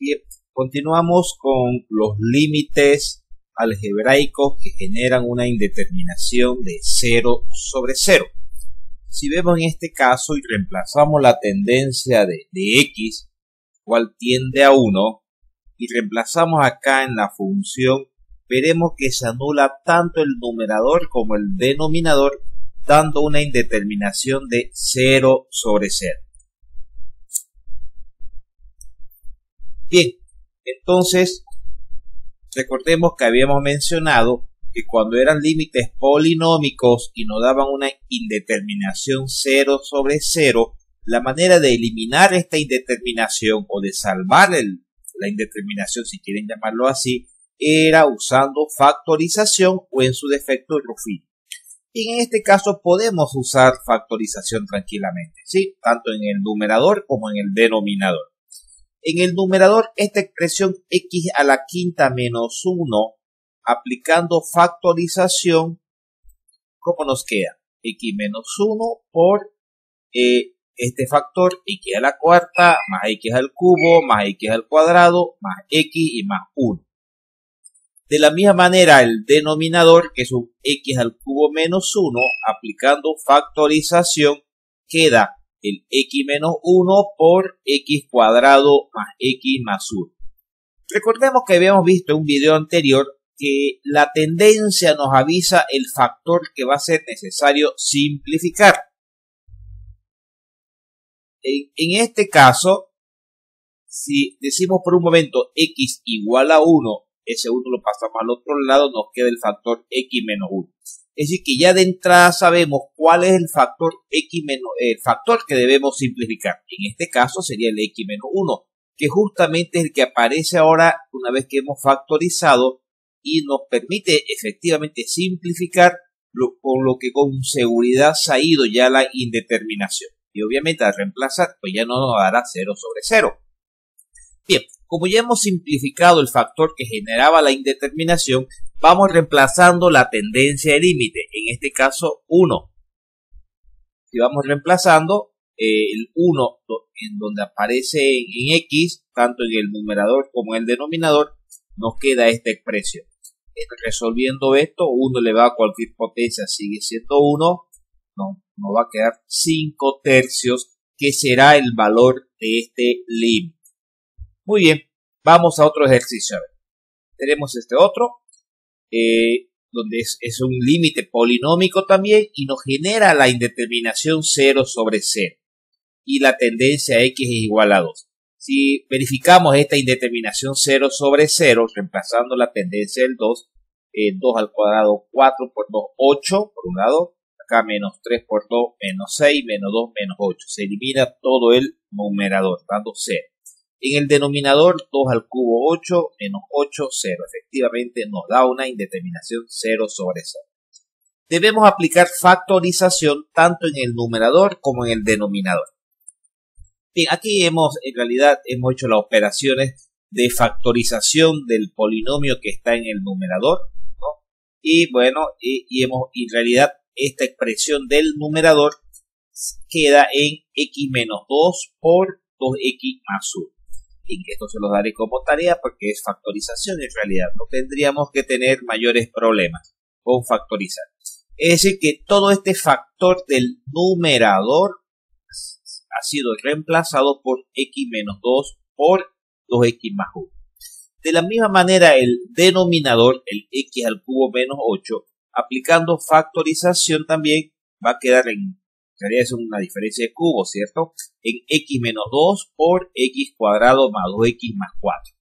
Bien, continuamos con los límites algebraicos que generan una indeterminación de 0 sobre 0. Si vemos en este caso y reemplazamos la tendencia de x, cual tiende a 1, y reemplazamos acá en la función, veremos que se anula tanto el numerador como el denominador, dando una indeterminación de 0 sobre 0. Bien, entonces recordemos que habíamos mencionado que cuando eran límites polinómicos y nos daban una indeterminación 0 sobre 0, la manera de eliminar esta indeterminación o de salvar la indeterminación, si quieren llamarlo así, era usando factorización o en su defecto Ruffini. Y en este caso podemos usar factorización tranquilamente, ¿sí? Tanto en el numerador como en el denominador. En el numerador, esta expresión x a la quinta menos 1, aplicando factorización, ¿cómo nos queda? X menos 1 por este factor x a la cuarta más x al cubo más x al cuadrado más x y más 1. De la misma manera, el denominador, que es un x al cubo menos 1, aplicando factorización, queda el x menos 1 por x cuadrado más x más 1. Recordemos que habíamos visto en un video anterior que la tendencia nos avisa el factor que va a ser necesario simplificar. En este caso, si decimos por un momento x igual a 1, ese 1 lo pasamos al otro lado, nos queda el factor x menos 1. Es decir, que ya de entrada sabemos cuál es el factor factor que debemos simplificar. En este caso sería el x menos 1, que justamente es el que aparece ahora una vez que hemos factorizado y nos permite efectivamente simplificar, con lo que con seguridad se ha ido ya la indeterminación. Y obviamente al reemplazar, pues ya no nos dará 0 sobre 0. Bien, como ya hemos simplificado el factor que generaba la indeterminación, vamos reemplazando la tendencia de límite, en este caso 1. Si vamos reemplazando el 1 en donde aparece en x, tanto en el numerador como en el denominador, nos queda esta expresión. Resolviendo esto, 1 elevado a cualquier potencia sigue siendo 1, nos va a quedar 5 tercios, que será el valor de este límite. Muy bien, vamos a otro ejercicio. A ver, tenemos este otro, donde es un límite polinómico también y nos genera la indeterminación 0 sobre 0 y la tendencia a x es igual a 2. Si verificamos esta indeterminación 0 sobre 0, reemplazando la tendencia del 2, 2 al cuadrado 4 por 2, 8 por un lado, acá menos 3 por 2, menos 6, menos 2, menos 8. Se elimina todo el numerador, dando 0. En el denominador, 2 al cubo 8, menos 8, 0. Efectivamente nos da una indeterminación 0 sobre 0. Debemos aplicar factorización tanto en el numerador como en el denominador. Bien, aquí en realidad hemos hecho las operaciones de factorización del polinomio que está en el numerador, ¿no? Y bueno, en realidad esta expresión del numerador queda en x menos 2 por 2x más 1. Y esto se lo daré como tarea porque es factorización. En realidad no tendríamos que tener mayores problemas con factorizar. Es decir que todo este factor del numerador ha sido reemplazado por x menos 2 por 2x más 1. De la misma manera el denominador, el x al cubo menos 8, aplicando factorización también va a quedar en realidad es una diferencia de cubos, ¿cierto? En x menos 2 por x cuadrado más 2x más 4.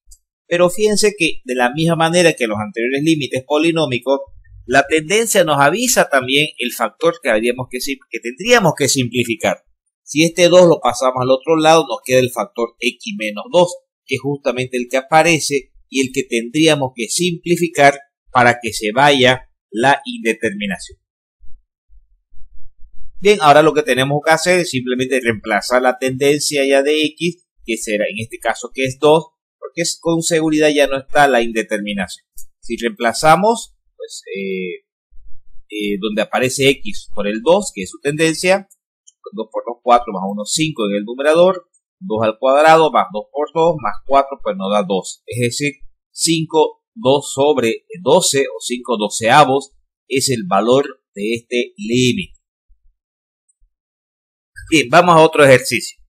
Pero fíjense que de la misma manera que los anteriores límites polinómicos, la tendencia nos avisa también el factor que tendríamos que simplificar. Si este 2 lo pasamos al otro lado, nos queda el factor x menos 2, que es justamente el que aparece y el que tendríamos que simplificar para que se vaya la indeterminación. Bien, ahora lo que tenemos que hacer es simplemente reemplazar la tendencia ya de x, que será en este caso que es 2, porque con seguridad ya no está la indeterminación. Si reemplazamos, pues donde aparece x por el 2, que es su tendencia, 2 por 2, 4 más 1, 5 en el numerador, 2 al cuadrado más 2 por 2 más 4 pues nos da 2. Es decir, 5 2 sobre 12 o 5 doceavos es el valor de este límite. Bien, vamos a otro ejercicio.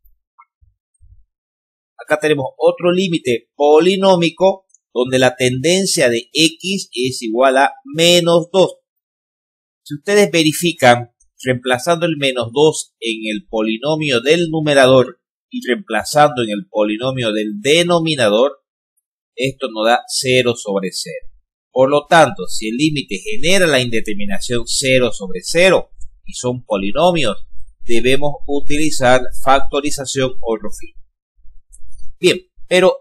Acá tenemos otro límite polinómico donde la tendencia de x es igual a menos 2. Si ustedes verifican, reemplazando el menos 2 en el polinomio del numerador y reemplazando en el polinomio del denominador, esto nos da 0 sobre 0. Por lo tanto, si el límite genera la indeterminación 0 sobre 0 y son polinomios, debemos utilizar factorización o Ruffini. Bien, pero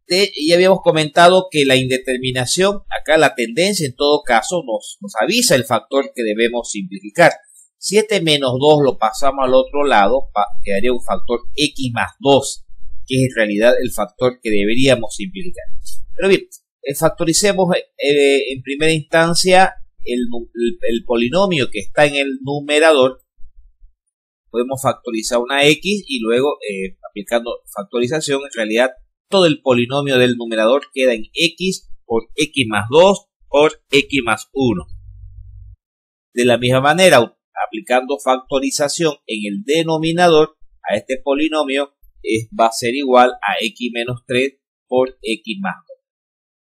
ya habíamos comentado que la indeterminación, acá la tendencia en todo caso nos avisa el factor que debemos simplificar. Si este menos 2 lo pasamos al otro lado, quedaría un factor x más 2, que es en realidad el factor que deberíamos simplificar. Pero bien, factoricemos en primera instancia el polinomio que está en el numerador. Podemos factorizar una x y luego aplicando factorización, en realidad todo el polinomio del numerador queda en x por x más 2 por x más 1. De la misma manera, aplicando factorización en el denominador a este polinomio, va a ser igual a x menos 3 por x más 2.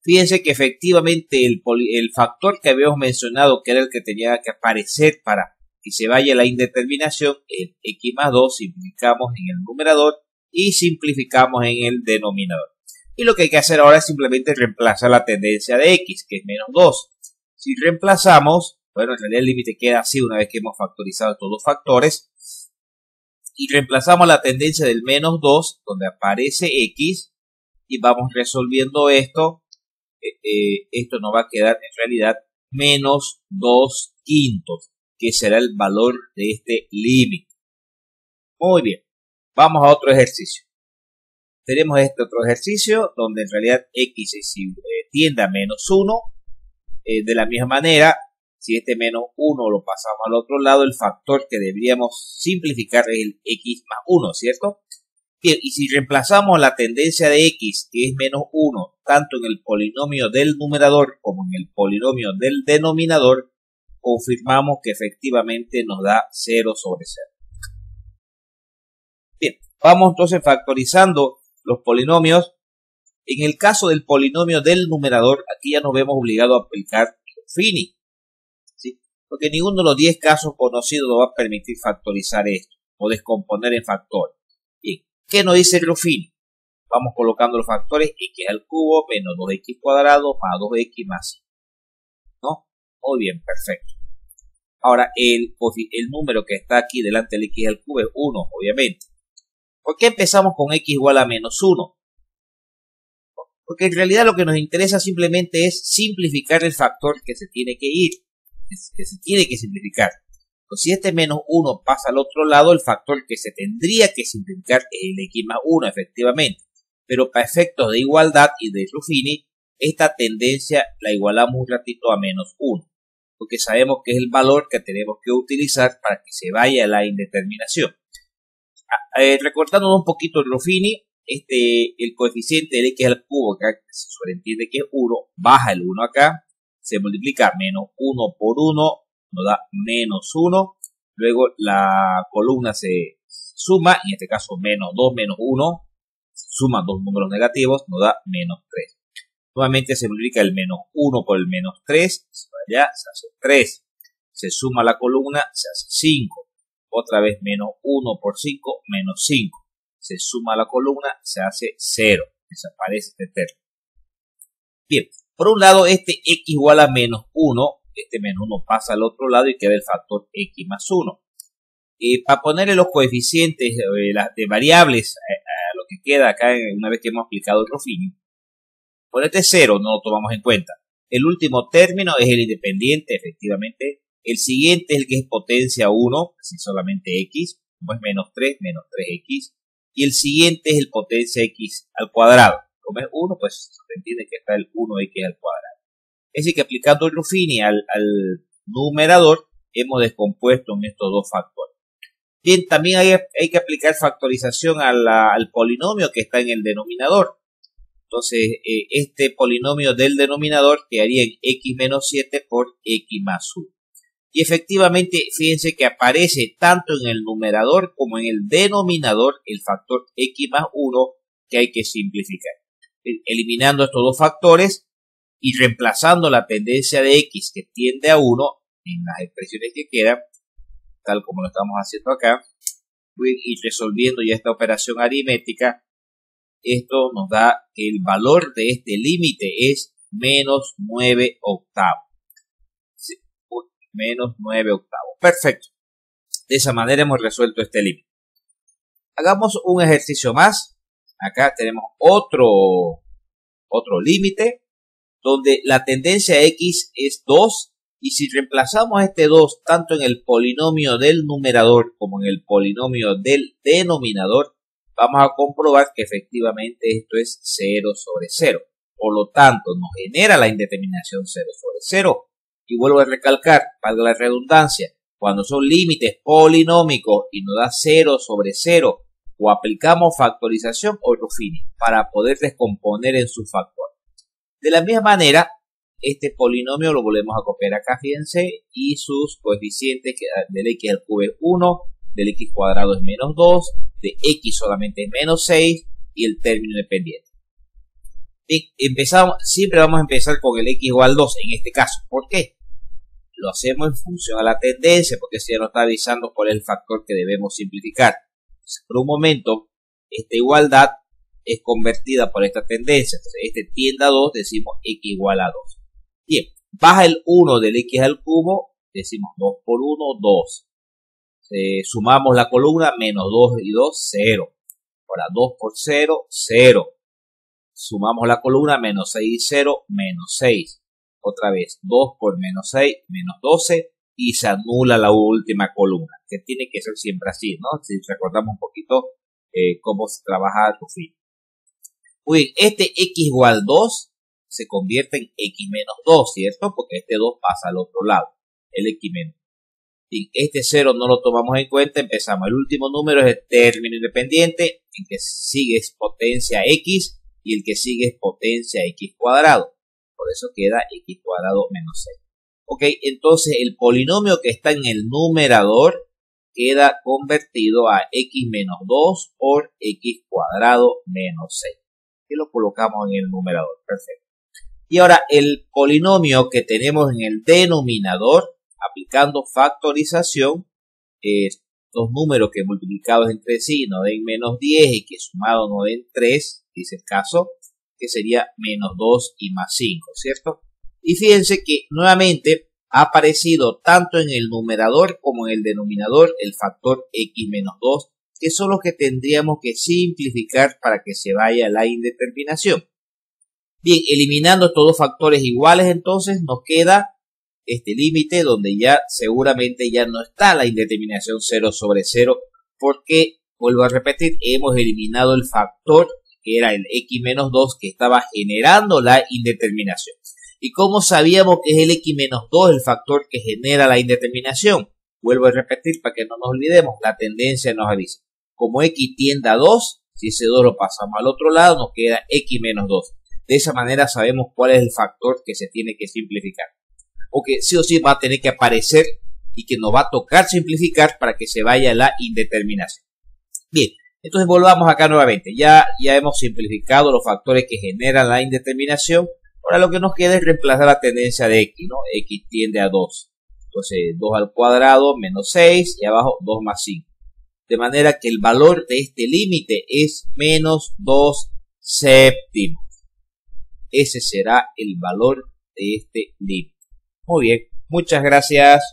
Fíjense que efectivamente el factor que habíamos mencionado, que era el que tenía que aparecer para que se vaya la indeterminación, el x más 2, simplificamos en el numerador y simplificamos en el denominador. Y lo que hay que hacer ahora es simplemente reemplazar la tendencia de x, que es menos 2. Si reemplazamos, bueno, en realidad el límite queda así una vez que hemos factorizado estos dos factores. Y reemplazamos la tendencia del menos 2, donde aparece x, y vamos resolviendo esto. Esto nos va a quedar en realidad menos 2 quintos, que será el valor de este límite. Muy bien, vamos a otro ejercicio. Tenemos este otro ejercicio donde en realidad x tiende a menos 1. De la misma manera, si este menos 1 lo pasamos al otro lado, el factor que deberíamos simplificar es el x más 1, ¿cierto? Bien, y si reemplazamos la tendencia de x, que es menos 1, tanto en el polinomio del numerador como en el polinomio del denominador, confirmamos que efectivamente nos da 0 sobre 0. Bien, vamos entonces factorizando los polinomios. En el caso del polinomio del numerador, aquí ya nos vemos obligados a aplicar Ruffini, ¿sí? Porque ninguno de los 10 casos conocidos nos va a permitir factorizar esto o descomponer en factores. Bien, ¿qué nos dice Ruffini? Vamos colocando los factores x al cubo menos 2x cuadrado más 2x más 5. ¿No? Muy bien, perfecto. Ahora, el número que está aquí delante del x al cubo es 1, obviamente. ¿Por qué empezamos con x igual a menos 1? Porque en realidad lo que nos interesa simplemente es simplificar el factor que se tiene que ir, que se tiene que simplificar. Pues si este menos 1 pasa al otro lado, el factor que se tendría que simplificar es el x más 1, efectivamente. Pero para efectos de igualdad y de Ruffini, esta tendencia la igualamos un ratito a menos 1. Porque sabemos que es el valor que tenemos que utilizar para que se vaya la indeterminación. Recortándonos un poquito el Ruffini, el coeficiente del x al cubo, acá se sobreentiende que es 1, baja el 1 acá, se multiplica menos 1 por 1, nos da menos 1, luego la columna se suma, en este caso menos 2 menos 1, se suman dos números negativos, nos da menos 3. Nuevamente se multiplica el menos 1 por el menos 3, se va allá, se hace 3, se suma la columna, se hace 5, otra vez menos 1 por 5, menos 5. Se suma la columna, se hace 0. Desaparece este término. Bien, por un lado este x igual a menos 1, este menos 1 pasa al otro lado y queda el factor x más 1. Para ponerle los coeficientes de variables a lo que queda acá una vez que hemos aplicado el Ruffini, ponete 0, no lo tomamos en cuenta. El último término es el independiente, efectivamente. El siguiente es el que es potencia 1, así solamente x, como es menos 3x. Y el siguiente es el potencia x al cuadrado. Como es 1, pues se entiende que está el 1x al cuadrado. Es decir, que aplicando el Ruffini al numerador, hemos descompuesto en estos dos factores. Bien, también hay que aplicar factorización al polinomio que está en el denominador. Entonces, este polinomio del denominador quedaría en x menos 7 por x más 1. Y efectivamente, fíjense que aparece tanto en el numerador como en el denominador el factor x más 1 que hay que simplificar. Eliminando estos dos factores y reemplazando la tendencia de x que tiende a 1 en las expresiones que quedan, tal como lo estamos haciendo acá, y resolviendo ya esta operación aritmética, esto nos da que el valor de este límite es menos 9 octavos. Sí, menos 9 octavos. Perfecto. De esa manera hemos resuelto este límite. Hagamos un ejercicio más. Acá tenemos otro límite donde la tendencia x es 2. Y si reemplazamos este 2 tanto en el polinomio del numerador como en el polinomio del denominador, vamos a comprobar que efectivamente esto es 0 sobre 0. Por lo tanto, nos genera la indeterminación 0 sobre 0. Y vuelvo a recalcar, valga la redundancia, cuando son límites polinómicos y nos da 0 sobre 0, o aplicamos factorización o rufini para poder descomponer en su factor. De la misma manera, este polinomio lo volvemos a copiar acá, fíjense, y sus coeficientes del x al cubo es 1, del x cuadrado es menos 2, de x solamente es menos 6 y el término dependiente. Bien, siempre vamos a empezar con el x igual 2 en este caso. ¿Por qué? Lo hacemos en función a la tendencia, porque si ya nos está avisando cuál es el factor que debemos simplificar. Entonces, por un momento, esta igualdad es convertida por esta tendencia. Entonces, este tiende a 2, decimos x igual a 2. Bien, baja el 1 del x al cubo, decimos 2 por 1, 2. Sumamos la columna, menos 2 y 2, 0. Ahora 2 por 0, 0. Sumamos la columna, menos 6 y 0, menos 6. Otra vez, 2 por menos 6, menos 12. Y se anula la última columna, que tiene que ser siempre así, ¿no? Si recordamos un poquito cómo se trabaja el fin. Muy bien, este x igual 2 se convierte en x menos 2, ¿cierto? Porque este 2 pasa al otro lado, el x menos. Y este 0 no lo tomamos en cuenta, empezamos. El último número es el término independiente, el que sigue es potencia x y el que sigue es potencia x cuadrado. Por eso queda x cuadrado menos 6. Ok, entonces el polinomio que está en el numerador queda convertido a x menos 2 por x cuadrado menos 6. Y lo colocamos en el numerador, perfecto. Y ahora el polinomio que tenemos en el denominador, aplicando factorización, los números que multiplicados entre sí nos den menos 10 y que sumados nos den 3, dice el caso, que sería menos 2 y más 5, ¿cierto? Y fíjense que nuevamente ha aparecido tanto en el numerador como en el denominador el factor x menos 2, que son los que tendríamos que simplificar para que se vaya la indeterminación. Bien, eliminando estos dos factores iguales, entonces nos queda este límite donde ya seguramente ya no está la indeterminación 0 sobre 0, porque, vuelvo a repetir, hemos eliminado el factor que era el x menos 2 que estaba generando la indeterminación. ¿Y cómo sabíamos que es el x menos 2 el factor que genera la indeterminación? Vuelvo a repetir para que no nos olvidemos, la tendencia nos avisa. Como x tiende a 2, si ese 2 lo pasamos al otro lado, nos queda x menos 2. De esa manera sabemos cuál es el factor que se tiene que simplificar. O que sí o sí va a tener que aparecer y que nos va a tocar simplificar para que se vaya la indeterminación. Bien, entonces volvamos acá nuevamente. Ya hemos simplificado los factores que generan la indeterminación. Ahora lo que nos queda es reemplazar la tendencia de x, ¿no? X tiende a 2. Entonces 2 al cuadrado menos 6 y abajo 2 más 5. De manera que el valor de este límite es menos 2 séptimos. Ese será el valor de este límite. Muy bien, muchas gracias.